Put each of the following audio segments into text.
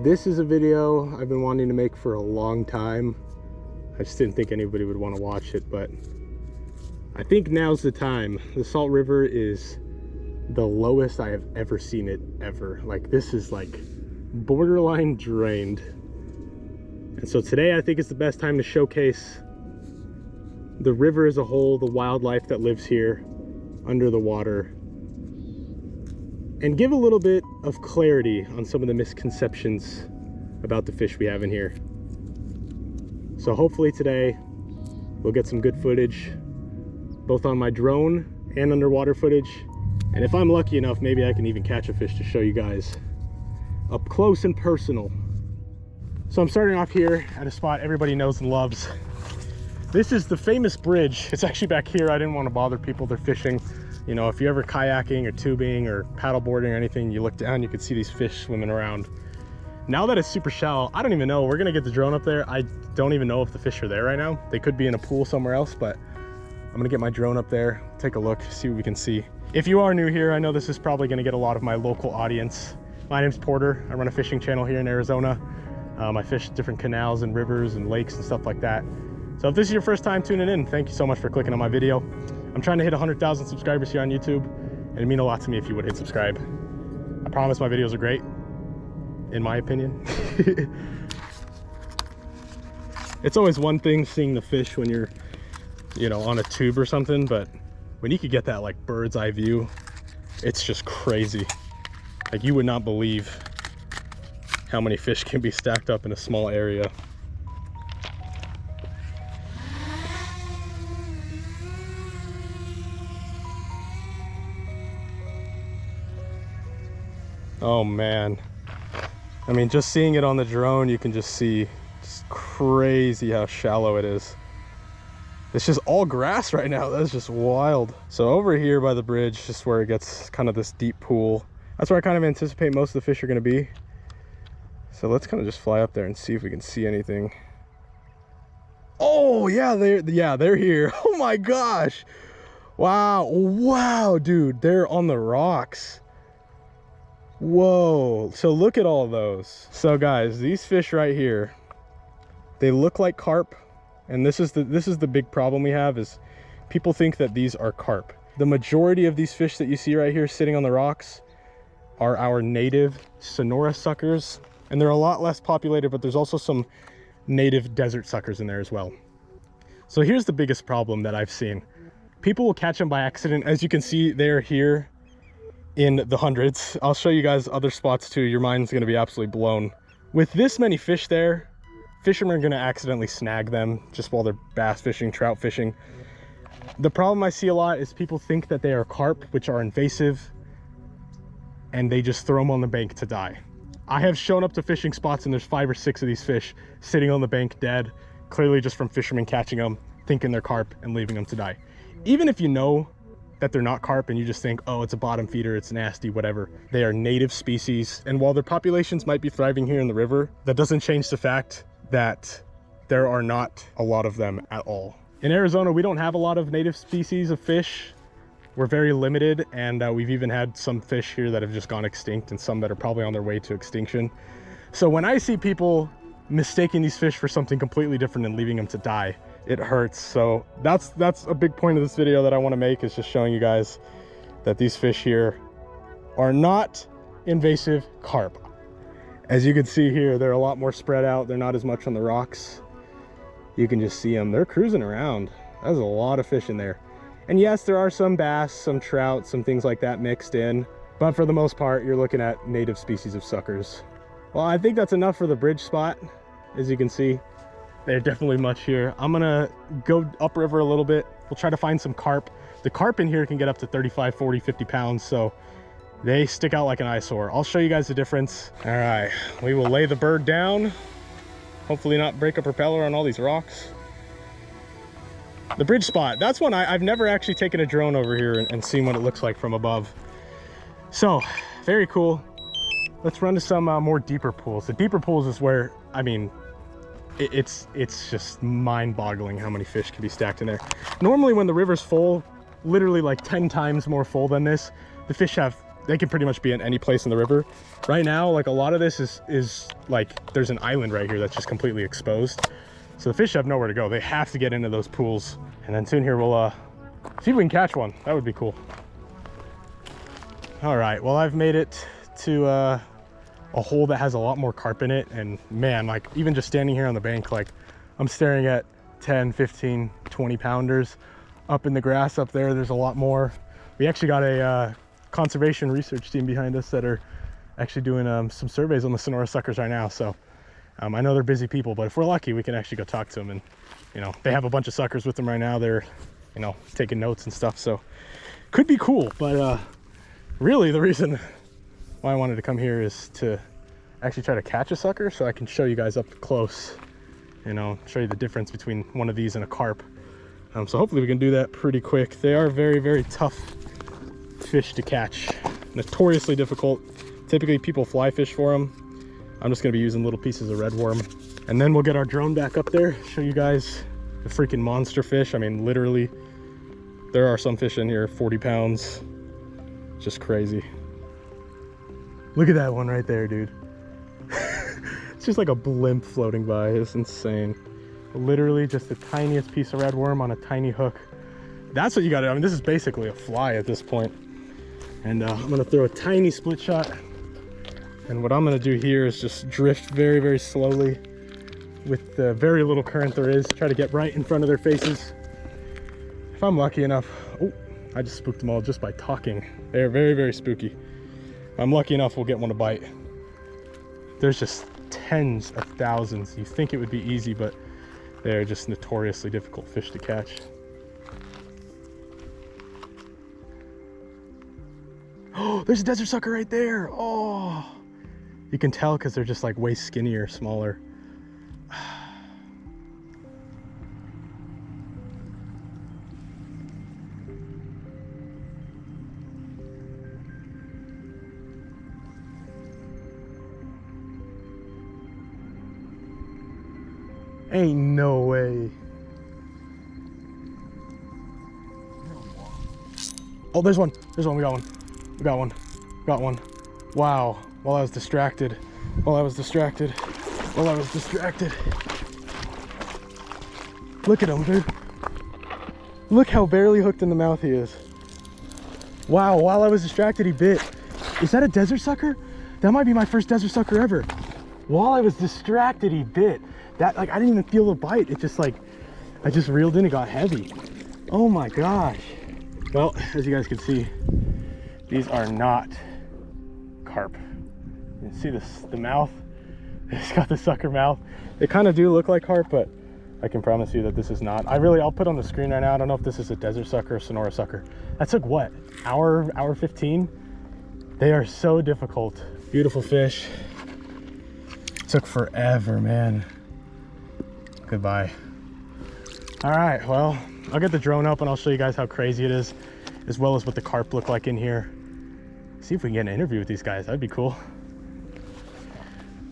This is a video I've been wanting to make for a long time. I just didn't think anybody would want to watch it, but I think now's the time. The Salt River is the lowest I have ever seen it ever. Like, this is like borderline drained. And so today I think it's the best time to showcase the river as a whole, the wildlife that lives here under the water, and give a little bit of clarity on some of the misconceptions about the fish we have in here. So hopefully today we'll get some good footage, both on my drone and underwater footage. And if I'm lucky enough, maybe I can even catch a fish to show you guys up close and personal. So I'm starting off here at a spot everybody knows and loves. This is the famous bridge. It's actually back here. I didn't want to bother people. They're fishing. You know, if you're ever kayaking or tubing or paddleboarding or anything, you look down, you can see these fish swimming around. Now that it's super shallow, I don't even know. We're gonna get the drone up there. I don't even know if the fish are there right now. They could be in a pool somewhere else, but I'm gonna get my drone up there, take a look, see what we can see. If you are new here, I know this is probably gonna get a lot of my local audience. My name's Porter. I run a fishing channel here in Arizona. I fish different canals and rivers and lakes and stuff like that. So if this is your first time tuning in, thank you so much for clicking on my video. I'm trying to hit 100,000 subscribers here on YouTube, and it'd mean a lot to me if you would hit subscribe. I promise my videos are great, in my opinion. It's always one thing seeing the fish when you're, you know, on a tube or something, but when you could get that like bird's eye view, it's just crazy. Like, you would not believe how many fish can be stacked up in a small area. Oh man, I mean, just seeing it on the drone, you can just see, it's crazy how shallow it is. It's just all grass right now. That's just wild. So over here by the bridge, just where it gets kind of this deep pool, that's where I kind of anticipate most of the fish are going to be. So let's kind of just fly up there and see if we can see anything. Oh yeah, they're here. Oh my gosh. Wow, dude, they're on the rocks. Whoa, so look at all those. So guys, these fish right here, they look like carp, and this is the big problem we have, is people think that these are carp. The majority of these fish that you see right here sitting on the rocks are our native Sonora suckers, and they're a lot less populated, but there's also some native desert suckers in there as well. So here's the biggest problem that I've seen. People will catch them by accident. As you can see, they're here in the hundreds. I'll show you guys other spots too. Your mind's gonna be absolutely blown. With this many fish there, fishermen are gonna accidentally snag them just while they're bass fishing, trout fishing. The problem I see a lot is people think that they are carp, which are invasive, and they just throw them on the bank to die. I have shown up to fishing spots and there's 5 or 6 of these fish sitting on the bank dead, clearly just from fishermen catching them, thinking they're carp and leaving them to die. Even if you know that they're not carp and you just think, oh, it's a bottom feeder, it's nasty, whatever. They are native species, and while their populations might be thriving here in the river, that doesn't change the fact that there are not a lot of them at all. In Arizona, we don't have a lot of native species of fish. We're very limited, and we've even had some fish here that have just gone extinct and some that are probably on their way to extinction. So when I see people mistaking these fish for something completely different and leaving them to die, it hurts. So that's a big point of this video that I want to make, is just showing you guys that these fish here are not invasive carp. As you can see here, they're a lot more spread out. They're not as much on the rocks. You can just see them. They're cruising around. There's a lot of fish in there. And yes, there are some bass, some trout, some things like that mixed in, but for the most part, you're looking at native species of suckers. Well, I think that's enough for the bridge spot. As you can see, they're definitely much here. I'm gonna go upriver a little bit. We'll try to find some carp. The carp in here can get up to 35, 40, 50 pounds, so they stick out like an eyesore. I'll show you guys the difference. All right, we will lay the bird down. Hopefully not break a propeller on all these rocks. The bridge spot, that's one I've never actually taken a drone over here and seen what it looks like from above. So, very cool. Let's run to some more deeper pools. The deeper pools is where, I mean, it's just mind-boggling how many fish can be stacked in there. Normally when the river's full, literally like 10 times more full than this, the fish have they can pretty much be in any place in the river. Right now, like a lot of this is like, there's an island right here that's just completely exposed. So the fish have nowhere to go. They have to get into those pools. And then soon here we'll see if we can catch one. That would be cool. All right, well, I've made it to a hole that has a lot more carp in it. And man, like even just standing here on the bank, like I'm staring at 10, 15, 20 pounders. Up in the grass up there, there's a lot more. We actually got a conservation research team behind us that are actually doing some surveys on the Sonora suckers right now. So I know they're busy people, but if we're lucky, we can actually go talk to them. And you know, they have a bunch of suckers with them right now. They're, you know, taking notes and stuff. So could be cool. But really the reason why I wanted to come here is to actually try to catch a sucker, so I can show you guys up close, you know, show you the difference between one of these and a carp. So hopefully we can do that pretty quick. They are very, very tough fish to catch, notoriously difficult. Typically people fly fish for them. I'm just gonna be using little pieces of red worm, and then we'll get our drone back up there, show you guys the freaking monster fish. I mean, literally, there are some fish in here 40 pounds, just crazy. Look at that one right there, dude. It's just like a blimp floating by. It's insane. Literally just the tiniest piece of red worm on a tiny hook. That's what you got to do. I mean, this is basically a fly at this point. And I'm going to throw a tiny split shot. And what I'm going to do here is just drift very, very slowly with the very little current there is. Try to get right in front of their faces. If I'm lucky enough, oh, I just spooked them all just by talking. They're very, very spooky. If I'm lucky enough, we'll get one to bite. There's just tens of thousands. You think it would be easy, but they're just notoriously difficult fish to catch. Oh, there's a desert sucker right there. Oh, you can tell because they're just like way skinnier, smaller. Ain't no way. Oh, there's one. There's one. We got one. We got one. Got one. Wow. While I was distracted. While I was distracted. While I was distracted. Look at him, dude. Look how barely hooked in the mouth he is. Wow. While I was distracted, he bit. Is that a desert sucker? That might be my first desert sucker ever. While I was distracted, he bit. That, like, I didn't even feel the bite. It just like, I just reeled in, it got heavy. Oh my gosh. Well, as you guys can see, these are not carp. You can see this, the mouth. It's got the sucker mouth. They kind of do look like carp, but I can promise you that this is not. I'll put on the screen right now. I don't know if this is a desert sucker or Sonora sucker. That took what? Hour 15? They are so difficult. Beautiful fish. Took forever, man. Goodbye. All right, well, I'll get the drone up and I'll show you guys how crazy it is, as well as what the carp look like in here. See if we can get an interview with these guys. That'd be cool.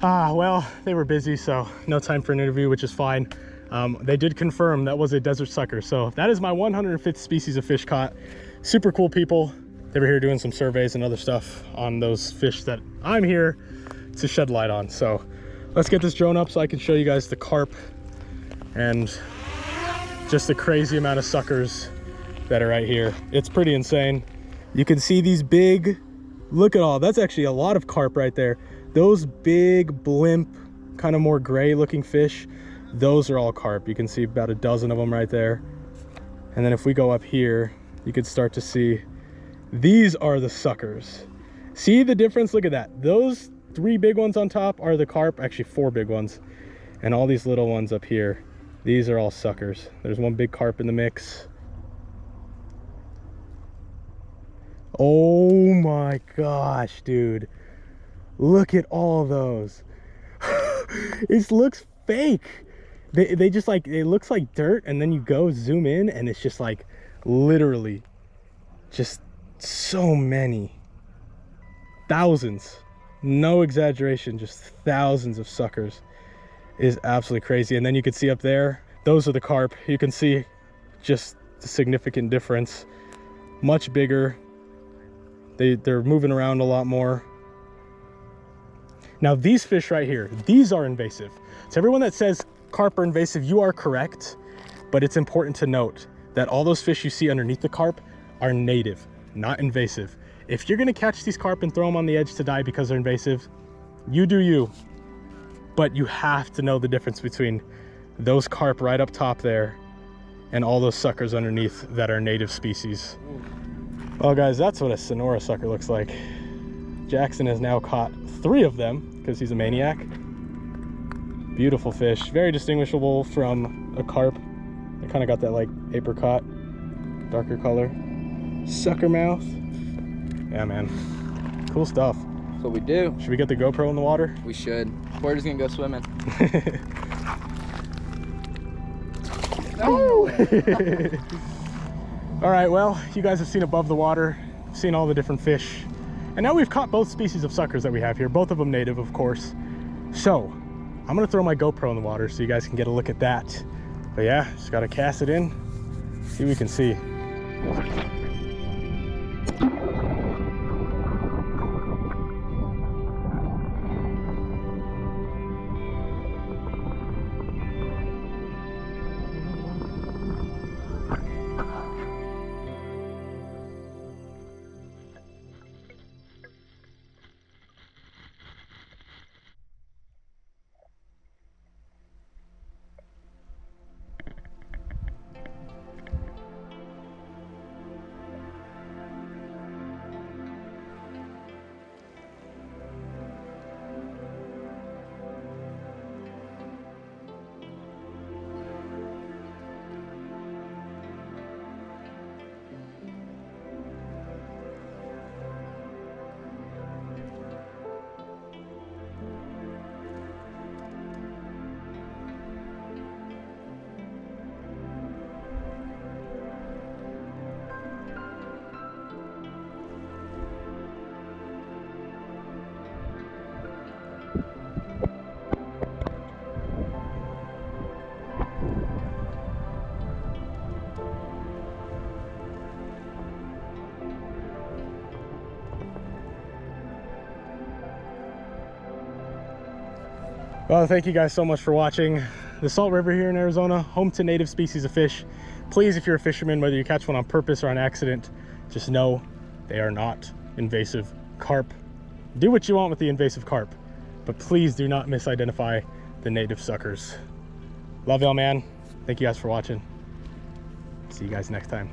Well, they were busy, so no time for an interview, which is fine. They did confirm that was a desert sucker. So that is my 105th species of fish caught. Super cool people. They were here doing some surveys and other stuff on those fish that I'm here to shed light on. So let's get this drone up so I can show you guys the carp and just the crazy amount of suckers that are right here. It's pretty insane. You can see these big, look at all, that's actually a lot of carp right there. Those big blimp, kind of more gray looking fish, those are all carp. You can see about a dozen of them right there. And then if we go up here, you can start to see, these are the suckers. See the difference? Look at that. Those 3 big ones on top are the carp, actually 4 big ones. And all these little ones up here, these are all suckers. There's one big carp in the mix. Oh my gosh, dude. Look at all those. It looks fake. They just like, it looks like dirt, and then you go zoom in and it's just like literally just so many. Thousands. No exaggeration, just thousands of suckers. Is absolutely crazy. And then you can see up there, those are the carp. You can see just the significant difference. Much bigger, They're moving around a lot more. Now these fish right here, these are invasive. So everyone that says carp are invasive, you are correct, but it's important to note that all those fish you see underneath the carp are native, not invasive. If you're gonna catch these carp and throw them on the edge to die because they're invasive, you do you. But you have to know the difference between those carp right up top there and all those suckers underneath that are native species. Well guys, that's what a Sonora sucker looks like. Jackson has now caught 3 of them because he's a maniac. Beautiful fish, very distinguishable from a carp. They kind of got that like apricot, darker color. Sucker mouth. Yeah, man, cool stuff. That's what we do. Should we get the GoPro in the water? We should. Porter's gonna go swimming. Oh! All right, well, you guys have seen above the water, seen all the different fish. And now we've caught both species of suckers that we have here, both of them native, of course. So I'm gonna throw my GoPro in the water so you guys can get a look at that. But yeah, just gotta cast it in, see what we can see. Well, thank you guys so much for watching. The Salt River here in Arizona, home to native species of fish. Please, if you're a fisherman, whether you catch one on purpose or on accident, just know they are not invasive carp. Do what you want with the invasive carp, but please do not misidentify the native suckers. Love y'all, man. Thank you guys for watching. See you guys next time.